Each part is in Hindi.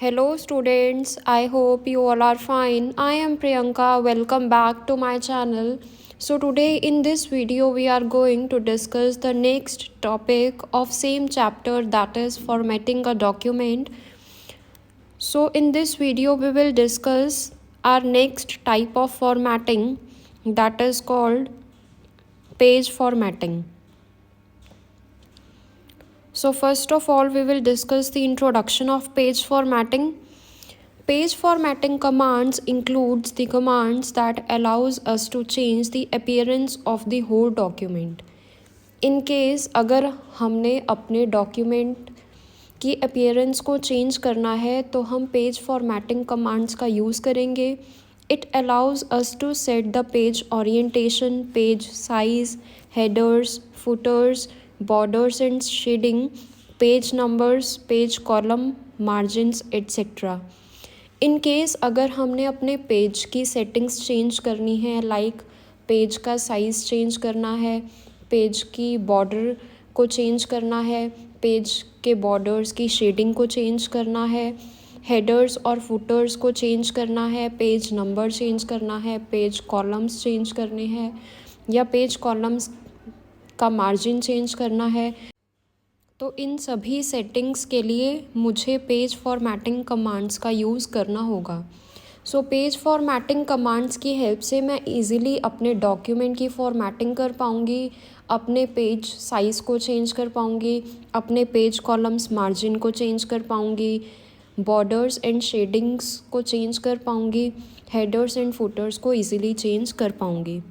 Hello, students. I hope you all are fine. I am Priyanka. Welcome back to my channel. So, today in this video, we are going to discuss the next topic of same chapter, that is formatting a document. So, in this video, we will discuss our next type of formatting, that is called page formatting. So, first of all, we will discuss the introduction of page formatting. Page formatting commands includes the commands that allows us to change the appearance of the whole document. In case अगर हमने अपने डॉक्यूमेंट की अपीयरेंस को चेंज करना है तो हम पेज फॉर्मेटिंग कमांड्स का यूज़ करेंगे. It allows us to set the page orientation, page size, headers, footers, borders and shading, page numbers, page column, margins etcetera. In case अगर हमने अपने पेज की सेटिंग्स चेंज करनी है, लाइक पेज का साइज़ चेंज करना है, पेज की बॉर्डर को चेंज करना है, पेज के बॉर्डर्स की शेडिंग को चेंज करना है, हेडर्स और फुटर्स को चेंज करना है, पेज नंबर चेंज करना है, पेज कॉलम्स चेंज करने हैं या पेज कॉलम्स का मार्जिन चेंज करना है, तो इन सभी सेटिंग्स के लिए मुझे पेज फॉर्मेटिंग कमांड्स का यूज़ करना होगा. सो पेज फॉर्मेटिंग कमांड्स की हेल्प से मैं इजीली अपने डॉक्यूमेंट की फॉर्मेटिंग कर पाऊँगी, अपने पेज साइज़ को चेंज कर पाऊँगी, अपने पेज कॉलम्स मार्जिन को चेंज कर पाऊँगी, बॉर्डर्स एंड शेडिंग्स को चेंज कर पाऊँगी, हेडर्स एंड फुटर्स को ईज़िली चेंज कर पाऊँगी.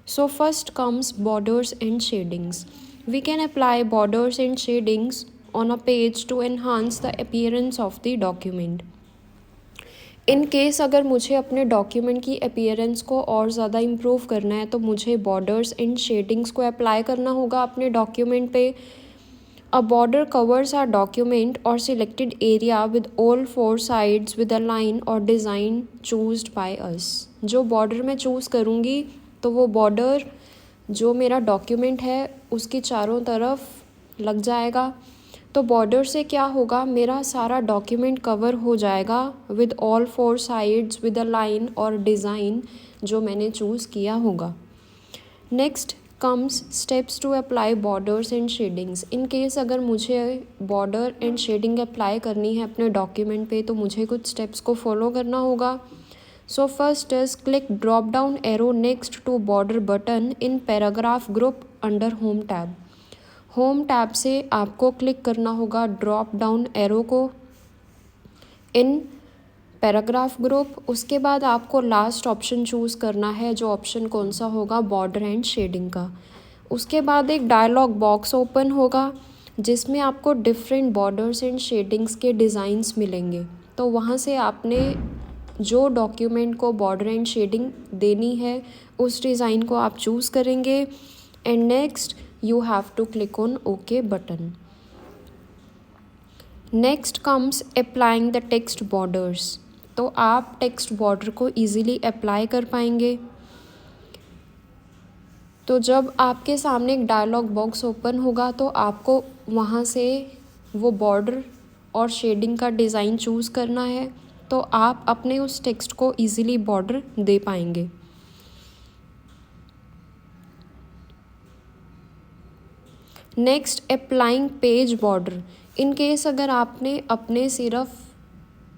So first comes borders and shadings. We can apply borders and shadings on a page to enhance the appearance of the document. In case अगर मुझे अपने डॉक्यूमेंट की अपीयरेंस को और ज़्यादा इम्प्रूव करना है तो मुझे बॉर्डर्स एंड शेडिंग्स को अप्लाई करना होगा अपने डॉक्यूमेंट पे. A border covers our document और selected area with all four sides with a line और डिज़ाइन चूज्ड बाय अस. जो बॉर्डर मैं चूज़ करूँगी तो वो बॉर्डर जो मेरा डॉक्यूमेंट है उसकी चारों तरफ लग जाएगा. तो बॉर्डर से क्या होगा, मेरा सारा डॉक्यूमेंट कवर हो जाएगा with all four sides with a line और डिज़ाइन जो मैंने चूज़ किया होगा. Next comes steps to apply borders and shadings. In case अगर मुझे बॉर्डर एंड शेडिंग अप्लाई करनी है अपने डॉक्यूमेंट पे तो मुझे कुछ स्टेप्स को फॉलो करना होगा. So first is click drop down arrow next to border button in paragraph group under home tab. Home tab से आपको क्लिक करना होगा drop down arrow को in paragraph group. उसके बाद आपको लास्ट ऑप्शन चूज़ करना है, जो ऑप्शन कौन सा होगा, बॉर्डर एंड शेडिंग का. उसके बाद एक डायलॉग बॉक्स ओपन होगा जिसमें आपको डिफरेंट बॉर्डर्स एंड शेडिंग्स के डिज़ाइंस मिलेंगे. तो वहाँ से आपने जो डॉक्यूमेंट को बॉर्डर एंड शेडिंग देनी है उस डिज़ाइन को आप चूज़ करेंगे. And next you have to click on okay button. Next comes applying the text borders. तो आप टेक्स्ट बॉर्डर को ईज़िली अप्लाई कर पाएंगे. तो जब आपके सामने एक डायलॉग बॉक्स ओपन होगा तो आपको वहाँ से वो बॉर्डर और शेडिंग का डिज़ाइन चूज़ करना है, तो आप अपने उस टेक्स्ट को ईज़िली बॉर्डर दे पाएंगे. Next applying page border. इन केस अगर आपने अपने सिर्फ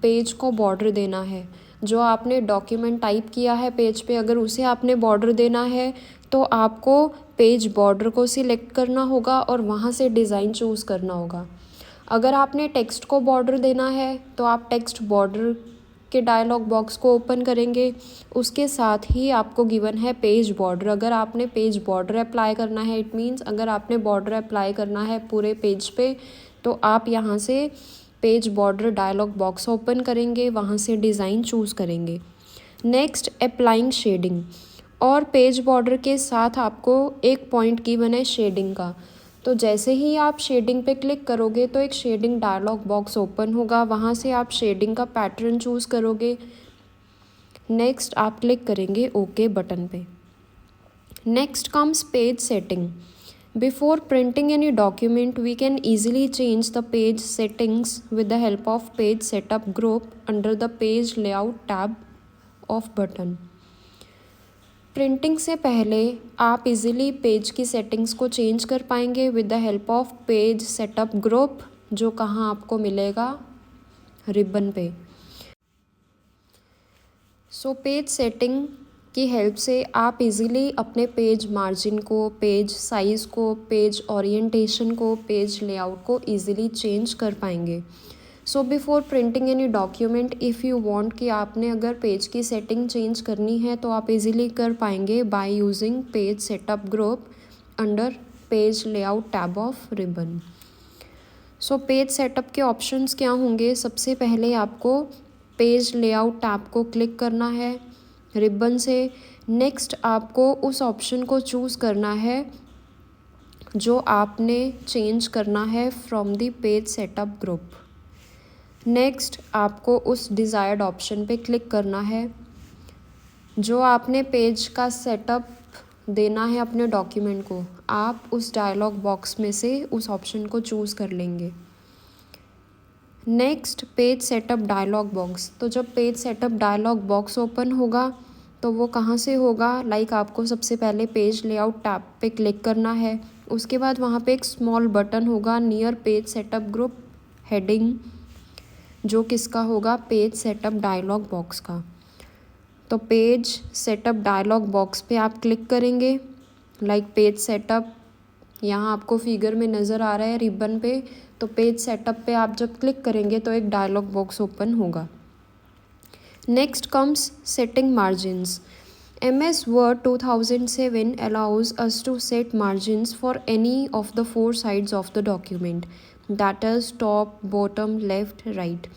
पेज को बॉर्डर देना है, जो आपने डॉक्यूमेंट टाइप किया है पेज पे, अगर उसे आपने बॉर्डर देना है तो आपको पेज बॉर्डर को सिलेक्ट करना होगा और वहाँ से डिज़ाइन चूज़ करना होगा. अगर आपने टेक्स्ट को बॉर्डर देना है तो आप टेक्स्ट बॉर्डर के डायलॉग बॉक्स को ओपन करेंगे. उसके साथ ही आपको गिवन है पेज बॉर्डर. अगर आपने पेज बॉर्डर अप्लाई करना है, इट मीन्स अगर आपने बॉर्डर अप्लाई करना है पूरे पेज पे, तो आप यहाँ से page border dialog box open करेंगे, वहाँ से डिज़ाइन चूज़ करेंगे. Next applying shading. और पेज बॉर्डर के साथ आपको एक पॉइंट गिवन है शेडिंग का. तो जैसे ही आप शेडिंग पे क्लिक करोगे तो एक शेडिंग डायलॉग बॉक्स ओपन होगा, वहाँ से आप शेडिंग का पैटर्न चूज़ करोगे. नेक्स्ट आप क्लिक करेंगे ओके बटन पे. Next comes page setting. Before printing any document, we can easily change the page settings with the help of Page Setup group under the Page Layout tab of button. Printing से पहले आप इजीली पेज की सेटिंग्स को चेंज कर पाएंगे with the help of page setup group, जो कहाँ आपको मिलेगा, रिबन पे। सो पेज सेटिंग की हेल्प से आप इजीली अपने पेज मार्जिन को, पेज साइज़ को, पेज ओरिएंटेशन को, पेज लेआउट को इजीली चेंज कर पाएंगे। So before printing any document, if you want कि आपने अगर पेज की सेटिंग चेंज करनी है तो आप इजीली कर पाएंगे by using page setup group under page layout tab of ribbon. So page setup के ऑप्शंस क्या होंगे? सबसे पहले आपको पेज लेआउट टैब को क्लिक करना है रिबन से। नेक्स्ट आपको उस ऑप्शन को चूज़ करना है जो आपने चेंज करना है from the page setup group. Next आपको उस डिज़ायर्ड ऑप्शन पे क्लिक करना है जो आपने पेज का सेटअप देना है अपने डॉक्यूमेंट को। आप उस डायलॉग बॉक्स में से उस ऑप्शन को चूज़ कर लेंगे। Next page setup dialog box. तो जब page setup dialog box open होगा तो वो कहाँ से होगा? आपको सबसे पहले पेज लेआउट टैब पे क्लिक करना है। उसके बाद वहाँ पे एक स्मॉल बटन होगा near page setup group heading, जो किसका होगा? पेज सेटअप डायलॉग बॉक्स का। तो पेज सेटअप डायलॉग बॉक्स पे आप क्लिक करेंगे। पेज सेटअप यहाँ आपको फिगर में नज़र आ रहा है रिबन पे। तो पेज सेटअप पे आप जब क्लिक करेंगे तो एक डायलॉग बॉक्स ओपन होगा। Next comes setting margins. MS Word 2007 allows us to set margins for any of the 4 sides of the document, that is top, bottom, left, right.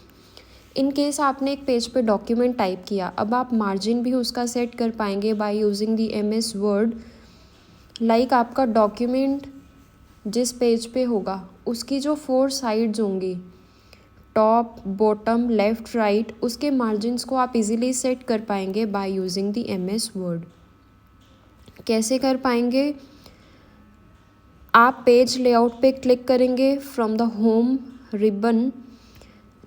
In case आपने एक पेज पे डॉक्यूमेंट टाइप किया, अब आप मार्जिन भी उसका सेट कर पाएंगे by using the MS Word। आपका डॉक्यूमेंट जिस पेज पे होगा उसकी जो 4 साइड्स होंगी, टॉप, बॉटम, लेफ़्ट, राइट, उसके मार्जिन्स को आप इजीली सेट कर पाएंगे by using the MS Word। कैसे कर पाएंगे? आप पेज लेआउट पे क्लिक करेंगे from the home ribbon.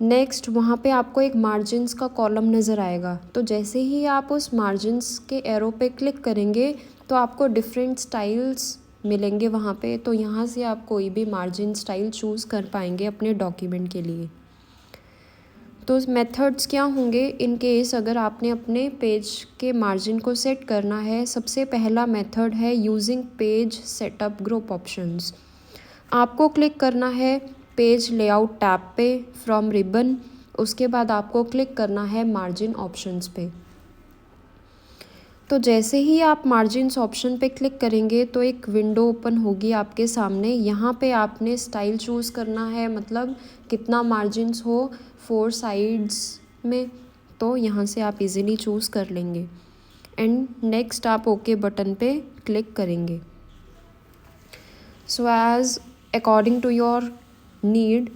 Next वहाँ पे आपको एक मार्जिन्स का कॉलम नज़र आएगा। तो जैसे ही आप उस मार्जिन्स के एरो पे क्लिक करेंगे तो आपको डिफरेंट स्टाइल्स मिलेंगे वहाँ पे। तो यहाँ से आप कोई भी मार्जिन स्टाइल चूज़ कर पाएंगे अपने डॉक्यूमेंट के लिए। तो मेथड्स क्या होंगे इन केस अगर आपने अपने पेज के मार्जिन को सेट करना है? सबसे पहला मेथड है using page setup group options. आपको क्लिक करना है पेज लेआउट टैब पे फ्रॉम रिबन। उसके बाद आपको क्लिक करना है मार्जिन ऑप्शंस पे। तो जैसे ही आप मार्जिन्स ऑप्शन पे क्लिक करेंगे तो एक विंडो ओपन होगी आपके सामने। यहाँ पे आपने स्टाइल चूज़ करना है, मतलब कितना मार्जिन्स हो 4 साइड्स में। तो यहाँ से आप इजीली चूज़ कर लेंगे एंड नेक्स्ट आप ओके बटन पे क्लिक करेंगे। So as according to your need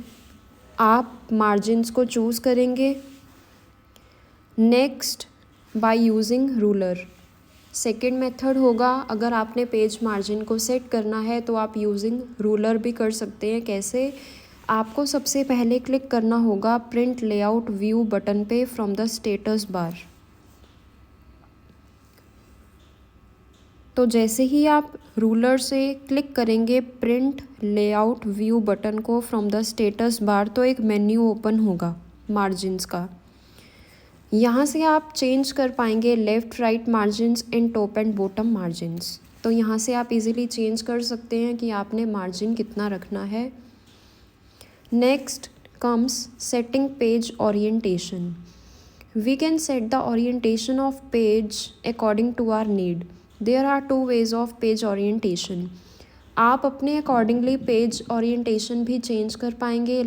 आप मार्जिन्स को चूज़ करेंगे। Next by using ruler. Second method होगा, अगर आपने पेज मार्जिन को सेट करना है तो आप यूजिंग रूलर भी कर सकते हैं। कैसे? आपको सबसे पहले क्लिक करना होगा प्रिंट लेआउट व्यू बटन पे फ्रॉम द स्टेटस बार। तो जैसे ही आप रूलर से क्लिक करेंगे प्रिंट लेआउट व्यू बटन को फ्रॉम द स्टेटस बार तो एक मेन्यू ओपन होगा मार्जिन्स का। यहाँ से आप चेंज कर पाएंगे left, right margins and top and bottom margins. तो यहाँ से आप इजीली चेंज कर सकते हैं कि आपने मार्जिन कितना रखना है। Next comes setting page orientation. We can set the orientation of page according to our need. There are 2 ways of page orientation. आप अपने अकॉर्डिंगली पेज ओरिएंटेशन भी चेंज कर पाएंगे।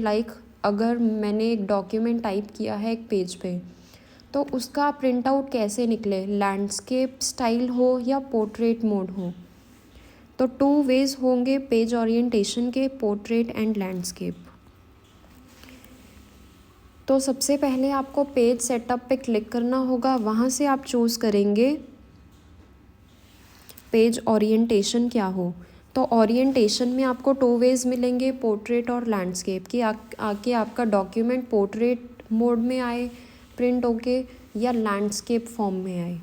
अगर मैंने एक डॉक्यूमेंट टाइप किया है एक पेज पे तो उसका प्रिंट आउट कैसे निकले, लैंडस्केप स्टाइल हो या पोर्ट्रेट मोड हो। तो 2 ways होंगे पेज ओरिएंटेशन के, पोर्ट्रेट एंड लैंडस्केप। तो सबसे पहले आपको पेज सेटअप पे क्लिक करना होगा। वहाँ से आप चूज़ करेंगे पेज ओरिएंटेशन क्या हो। तो ओरिएंटेशन में आपको 2 वेज मिलेंगे, पोर्ट्रेट और लैंडस्केप की। आके आपका डॉक्यूमेंट पोर्ट्रेट मोड में आए प्रिंट होके या लैंडस्केप फॉर्म में आए।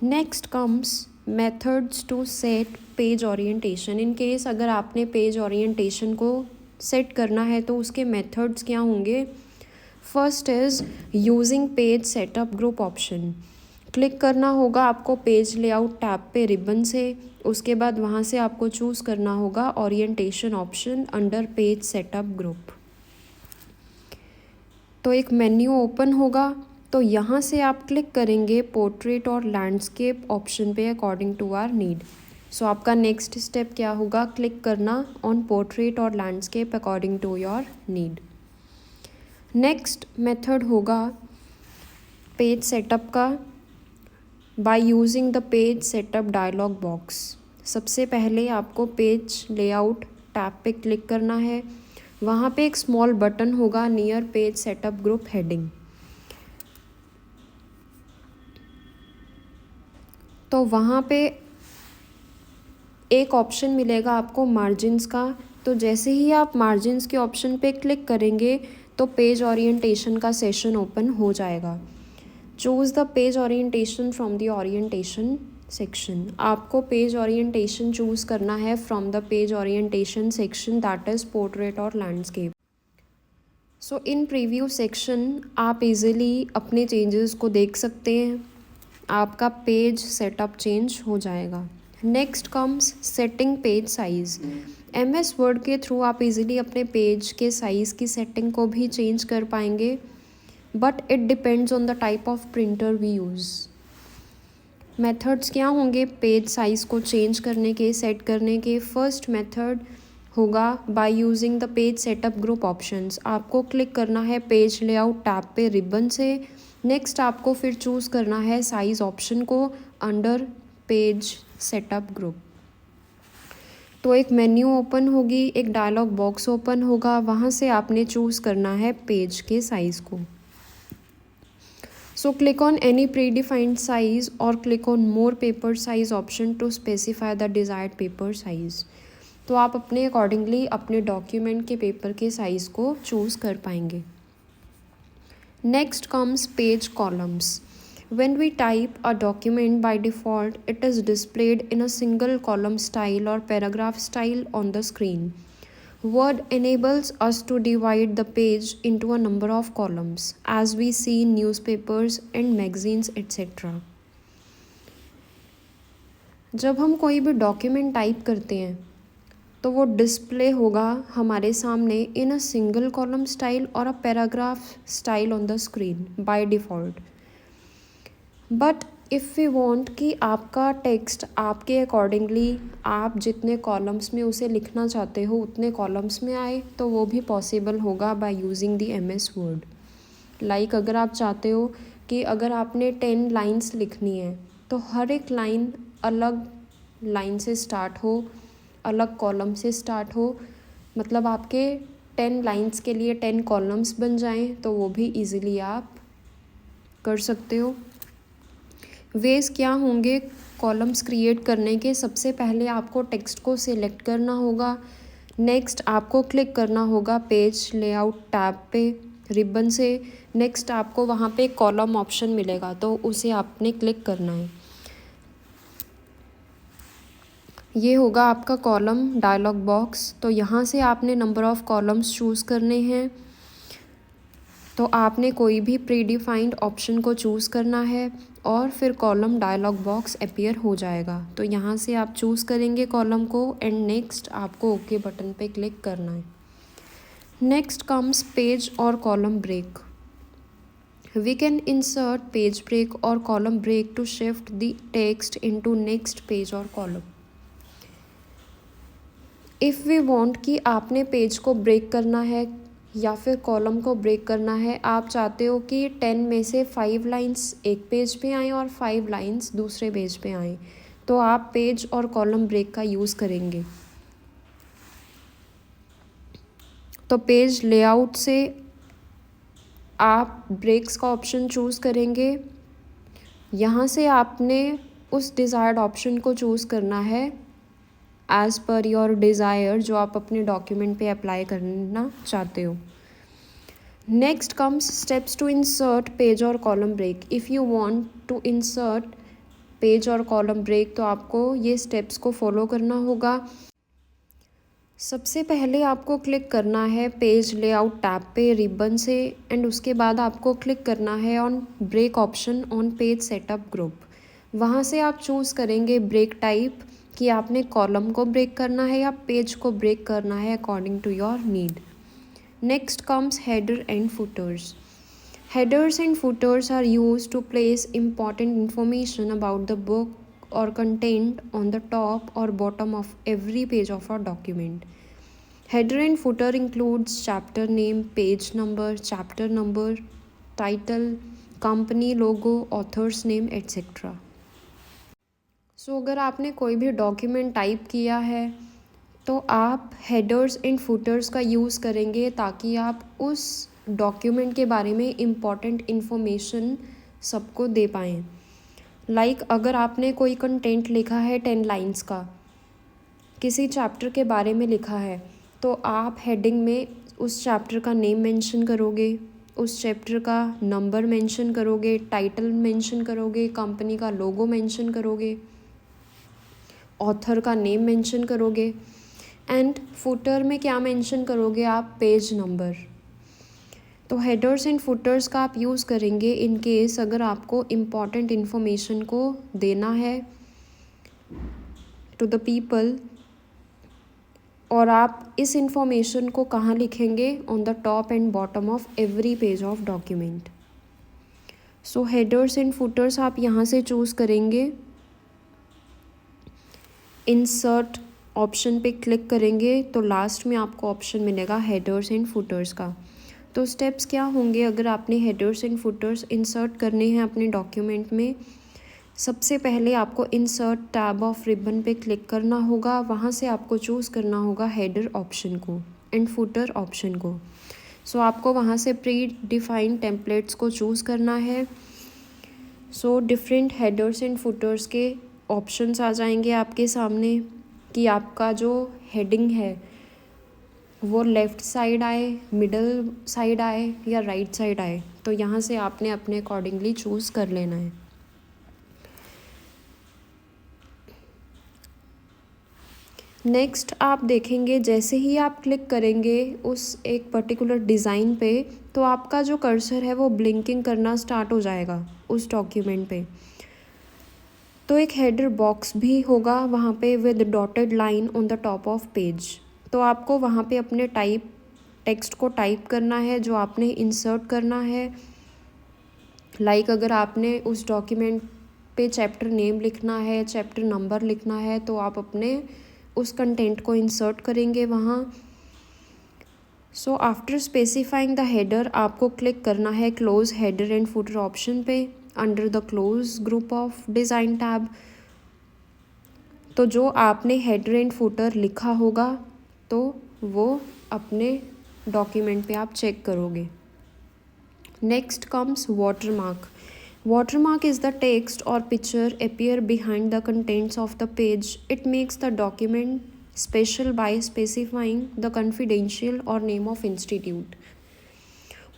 Next comes methods to set page orientation. In case अगर आपने पेज ओरिएंटेशन को सेट करना है तो उसके मेथड्स क्या होंगे। First is using page setup group option. Click करना होगा आपको पेज लेआउट टैब पे रिबन से, उसके बाद वहाँ से आपको चूज़ करना होगा orientation option under page setup group. तो एक मेन्यू ओपन होगा, तो यहाँ से आप क्लिक करेंगे पोर्ट्रेट और लैंडस्केप ऑप्शन पे according to our need. So आपका नेक्स्ट स्टेप क्या होगा, क्लिक करना ऑन पोर्ट्रेट और landscape according to your need. Next method होगा पेज सेटअप का by using the page setup dialog box. सबसे पहले आपको पेज लेआउट टैब पे क्लिक करना है, वहाँ पे एक स्मॉल बटन होगा near page setup group heading. तो वहाँ पे एक ऑप्शन मिलेगा आपको मार्जिन्स का। तो जैसे ही आप मार्जिन्स के ऑप्शन पे क्लिक करेंगे तो पेज ओरिएंटेशन का सेशन ओपन हो जाएगा। Choose the page orientation from the orientation section. आपको पेज ओरिएंटेशन चूज़ करना है from the page orientation section that is portrait और लैंडस्केप। सो इन प्रीव्यू सेक्शन आप इजीली अपने चेंजेस को देख सकते हैं, आपका पेज सेटअप चेंज हो जाएगा। Next comes setting page size. MS word के थ्रू आप इजीली अपने पेज के साइज़ की सेटिंग को भी चेंज कर पाएंगे, but it depends on the type of printer we use. Methods क्या होंगे पेज साइज़ को चेंज करने के, सेट करने के। फर्स्ट मेथड होगा bye using the page setup group options. आपको क्लिक करना है पेज लेआउट टैब पे रिबन से। नेक्स्ट आपको फिर चूज़ करना है साइज़ ऑप्शन को अंडर पेज सेटअप ग्रुप। तो एक मेन्यू ओपन होगी, एक डायलॉग बॉक्स ओपन होगा, वहाँ से आपने चूज़ करना है पेज के साइज़ को। So click on any predefined size or click on more paper size option to specify the desired paper size. तो आप अपने अकॉर्डिंगली अपने डॉक्यूमेंट के पेपर के साइज़ को चूज़ कर पाएंगे। Next comes page columns. When we type a document by default, it is displayed in a single column style or paragraph style on the screen. Word enables us to divide the page into a number of columns, as we see in newspapers and magazines, etc. जब हम कोई भी डॉक्यूमेंट टाइप करते हैं तो वो डिस्प्ले होगा हमारे सामने in a single column style और a paragraph style on the screen by default. But if we want कि आपका टेक्स्ट आपके अकॉर्डिंगली आप जितने कॉलम्स में उसे लिखना चाहते हो उतने कॉलम्स में आए, तो वो भी पॉसिबल होगा bye using the MS word. Like अगर आप चाहते हो कि अगर आपने 10 लाइन्स लिखनी है तो हर एक लाइन अलग लाइन से स्टार्ट हो, अलग कॉलम से स्टार्ट हो, मतलब आपके 10 लाइन्स के लिए 10 कॉलम्स बन जाएं, तो वो भी इजीली आप कर सकते हो। वेज क्या होंगे कॉलम्स क्रिएट करने के। सबसे पहले आपको टेक्स्ट को सिलेक्ट करना होगा। नेक्स्ट आपको क्लिक करना होगा पेज लेआउट टैब पे रिबन से। नेक्स्ट आपको वहाँ पे कॉलम ऑप्शन मिलेगा, तो उसे आपने क्लिक करना है। ये होगा आपका कॉलम डायलॉग बॉक्स। तो यहाँ से आपने नंबर ऑफ़ कॉलम्स चूज़ करने हैं। तो आपने कोई भी प्रीडिफाइंड ऑप्शन को चूज़ करना है और फिर कॉलम डायलॉग बॉक्स अपीयर हो जाएगा। तो यहाँ से आप चूज़ करेंगे कॉलम को एंड नेक्स्ट आपको ओके बटन पे क्लिक करना है। नेक्स्ट कम्स पेज और column break. We can insert page break और column break to shift the text into next page और कॉलम। इफ़ वी वांट कि आपने पेज को ब्रेक करना है या फिर कॉलम को ब्रेक करना है, आप चाहते हो कि 10 में से 5 लाइंस एक पेज पे आएँ और 5 लाइंस दूसरे पेज पे आएँ, तो आप पेज और कॉलम ब्रेक का यूज़ करेंगे। तो पेज लेआउट से आप ब्रेक्स का ऑप्शन चूज़ करेंगे। यहाँ से आपने उस डिज़ायर्ड ऑप्शन को चूज़ करना है एज़ पर योर डिज़ायर, जो आप अपने डॉक्यूमेंट पे अप्लाई करना चाहते हो। Next comes steps to insert page और column break. If you want to insert page और कॉलम ब्रेक तो आपको ये स्टेप्स को फॉलो करना होगा। सबसे पहले आपको क्लिक करना है पेज लेआउट टैब पे रिबन से, एंड उसके बाद आपको क्लिक करना है on break option on page setup group. वहाँ से आप चूज़ करेंगे ब्रेक टाइप कि आपने कॉलम को ब्रेक करना है या पेज को ब्रेक करना है according to your need. Next comes header and footers. Headers and footers are used to place important information about the book or content on the top or bottom of every page of a document. Header and footer includes chapter name, page number, chapter number, title, company logo, author's name, etc. So अगर आपने कोई भी डॉक्यूमेंट टाइप किया है तो आप हेडर्स एंड फुटर्स का यूज़ करेंगे ताकि आप उस डॉक्यूमेंट के बारे में इम्पॉर्टेंट इन्फॉर्मेशन सबको दे पाएँ। लाइक अगर आपने कोई कंटेंट लिखा है 10 लाइंस का, किसी चैप्टर के बारे में लिखा है, तो आप हेडिंग में उस चैप्टर का नेम मेंशन करोगे, उस चैप्टर का नंबर मेंशन करोगे, टाइटल मेंशन करोगे, कंपनी का लोगो मेंशन करोगे, ऑथर का नेम मेंशन करोगे, एंड फुटर में क्या मेंशन करोगे आप, पेज नंबर। तो हेडर्स एंड फुटर्स का आप यूज़ करेंगे इन केस अगर आपको इम्पॉर्टेंट इन्फॉर्मेशन को देना है टू द पीपल, और आप इस इंफॉर्मेशन को कहाँ लिखेंगे, on the top and bottom of every page of document. So headers and putters आप यहाँ से चूज़ करेंगे, इंसर्ट ऑप्शन पे क्लिक करेंगे तो लास्ट में आपको ऑप्शन मिलेगा हेडर्स एंड फुटर्स का। तो स्टेप्स क्या होंगे अगर आपने हेडर्स एंड फुटर्स इंसर्ट करने हैं अपने डॉक्यूमेंट में। सबसे पहले आपको इंसर्ट टैब ऑफ रिबन पे क्लिक करना होगा, वहाँ से आपको चूज़ करना होगा हेडर ऑप्शन को एंड फुटर ऑप्शन को। सो आपको वहाँ से प्री डिफाइंड टेम्पलेट्स को चूज़ करना है। So different headers and putters के ऑप्शंस आ जाएंगे आपके सामने कि आपका जो हेडिंग है वो लेफ़्ट साइड आए, मिडल साइड आए या राइट साइड आए। तो यहाँ से आपने अपने अकॉर्डिंगली चूज़ कर लेना है। नेक्स्ट आप देखेंगे जैसे ही आप क्लिक करेंगे उस एक पर्टिकुलर डिज़ाइन पे तो आपका जो कर्सर है वो ब्लिंकिंग करना स्टार्ट हो जाएगा उस डॉक्यूमेंट पे। तो एक हेडर बॉक्स भी होगा वहाँ पे with dotted line on the top of page. तो आपको वहाँ पे अपने टेक्स्ट को टाइप करना है जो आपने इंसर्ट करना है। लाइक अगर आपने उस डॉक्यूमेंट पे चैप्टर नेम लिखना है, चैप्टर नंबर लिखना है, तो आप अपने उस कंटेंट को इंसर्ट करेंगे वहाँ। So after specifying the header आपको क्लिक करना है close header and footer option पे under the close group of design tab. तो जो आपने हेडर एंड फुटर लिखा होगा तो वो अपने डॉक्यूमेंट पे आप चेक करोगे। Next comes watermark. Watermark is the text or picture appear behind the contents of the page. It makes the document special by specifying the confidential or name of institute.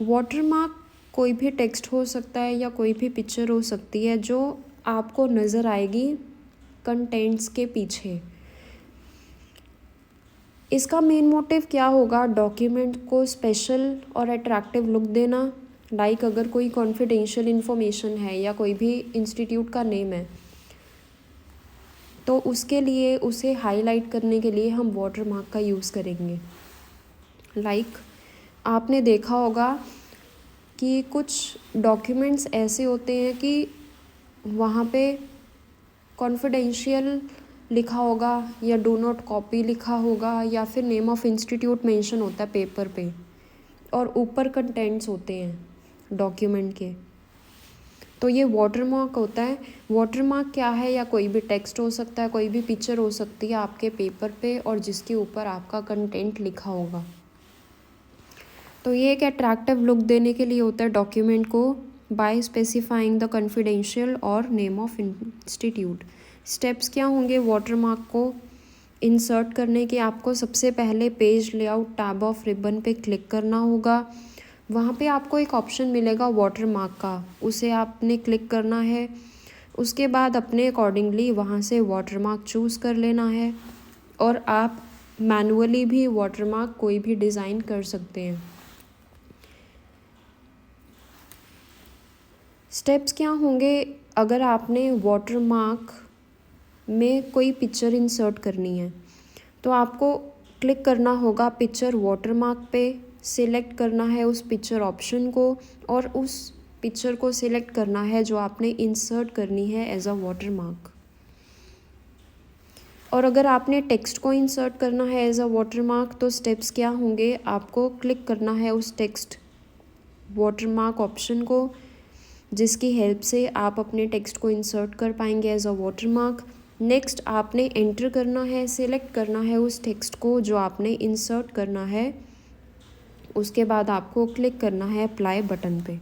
Watermark कोई भी टेक्स्ट हो सकता है या कोई भी पिक्चर हो सकती है जो आपको नज़र आएगी कंटेंट्स के पीछे। इसका मेन मोटिव क्या होगा, डॉक्यूमेंट को स्पेशल और अट्रैक्टिव लुक देना। लाइक अगर कोई कॉन्फिडेंशियल इन्फॉर्मेशन है या कोई भी इंस्टीट्यूट का नेम है तो उसके लिए उसे हाईलाइट करने के लिए हम वाटरमार्क का यूज़ करेंगे। लाइक आपने देखा होगा कि कुछ डॉक्यूमेंट्स ऐसे होते हैं कि वहाँ पे कॉन्फिडेंशियल लिखा होगा या डू नॉट कॉपी लिखा होगा या फिर नेम ऑफ इंस्टीट्यूट मेंशन होता है पेपर पे, और ऊपर कंटेंट्स होते हैं डॉक्यूमेंट के। तो ये वाटरमार्क होता है। वाटरमार्क क्या है, या कोई भी टेक्स्ट हो सकता है, कोई भी पिक्चर हो सकती है आपके पेपर पे और जिसके ऊपर आपका कंटेंट लिखा होगा। तो ये एक अट्रैक्टिव लुक देने के लिए होता है डॉक्यूमेंट को बाय स्पेसिफाइंग द कॉन्फिडेंशियल और नेम ऑफ इंस्टीट्यूट। स्टेप्स क्या होंगे वाटरमार्क को इंसर्ट करने के आपको सबसे पहले page layout tab of ribbon पे क्लिक करना होगा। वहाँ पे आपको एक ऑप्शन मिलेगा वाटरमार्क का, उसे आपने क्लिक करना है। उसके बाद अपने अकॉर्डिंगली वहाँ से वाटरमार्क चूज़ कर लेना है और आप मैनुअली भी वाटरमार्क कोई भी डिज़ाइन कर सकते हैं। स्टेप्स क्या होंगे, अगर आपने वाटरमार्क में कोई पिक्चर इंसर्ट करनी है तो आपको क्लिक करना होगा पिक्चर वाटरमार्क पे, सिलेक्ट करना है उस पिक्चर ऑप्शन को और उस पिक्चर को सिलेक्ट करना है जो आपने इंसर्ट करनी है एज अ वाटरमार्क। और अगर आपने टेक्स्ट को इंसर्ट करना है एज अ वाटरमार्क तो स्टेप्स क्या होंगे, आपको क्लिक करना है उस टेक्स्ट वाटरमार्क ऑप्शन को जिसकी हेल्प से आप अपने टेक्स्ट को इंसर्ट कर पाएंगे एज अ वाटरमार्क। नेक्स्ट आपने एंटर करना है, सिलेक्ट करना है उस टेक्स्ट को जो आपने इंसर्ट करना है। उसके बाद आपको क्लिक करना है अप्लाई बटन पे।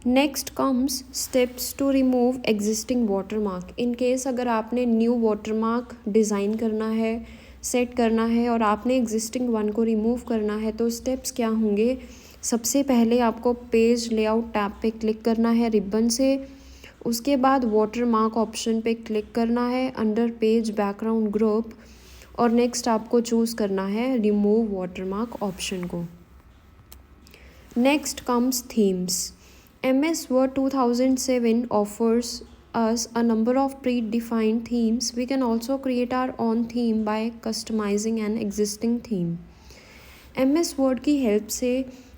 Next comes steps to remove existing watermark. In case अगर आपने न्यू वाटरमार्क डिज़ाइन करना है, सेट करना है और आपने एग्जिस्टिंग वन को रिमूव करना है तो स्टेप्स क्या होंगे, सबसे पहले आपको पेज लेआउट टैब पे क्लिक करना है रिबन से। उसके बाद वाटरमार्क ऑप्शन पे क्लिक करना है अंडर पेज बैकग्राउंड ग्रुप और नेक्स्ट आपको चूज़ करना है रिमूव वाटरमार्क ऑप्शन को। Next comes themes. MS Word 2007 offers us a number of predefined themes. We can also create our own theme by customizing an existing theme. MS Word की हेल्प से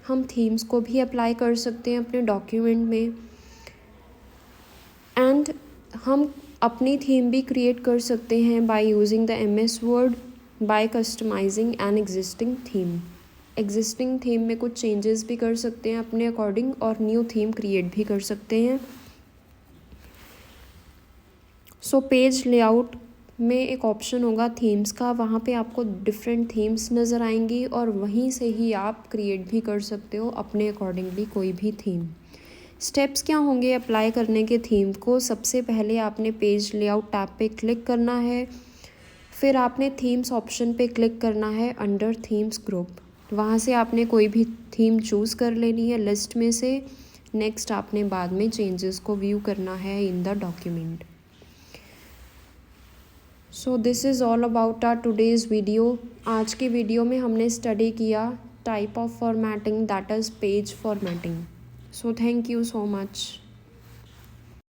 हम थीम्स को भी अप्लाई कर सकते हैं अपने डॉक्यूमेंट में एंड हम अपनी थीम भी क्रिएट कर सकते हैं by using the MS Word by customising an existing theme. Existing theme में कुछ चेंजेस भी कर सकते हैं अपने अकॉर्डिंग और न्यू थीम क्रिएट भी कर सकते हैं। सो पेज लेआउट में एक ऑप्शन होगा थीम्स का, वहाँ पे आपको डिफरेंट थीम्स नज़र आएंगी और वहीं से ही आप क्रिएट भी कर सकते हो अपने अकॉर्डिंगली कोई भी थीम। स्टेप्स क्या होंगे अप्लाई करने के थीम को, सबसे पहले आपने पेज लेआउट टैब पे क्लिक करना है, फिर आपने थीम्स ऑप्शन पे क्लिक करना है अंडर थीम्स ग्रुप। वहाँ से आपने कोई भी थीम चूज़ कर लेनी है लिस्ट में से। नेक्स्ट आपने बाद में चेंजेस को व्यू करना है in the document. So this is all about our today's video. आज की वीडियो में हमने स्टडी किया type of formatting that is page formatting. So thank you so much.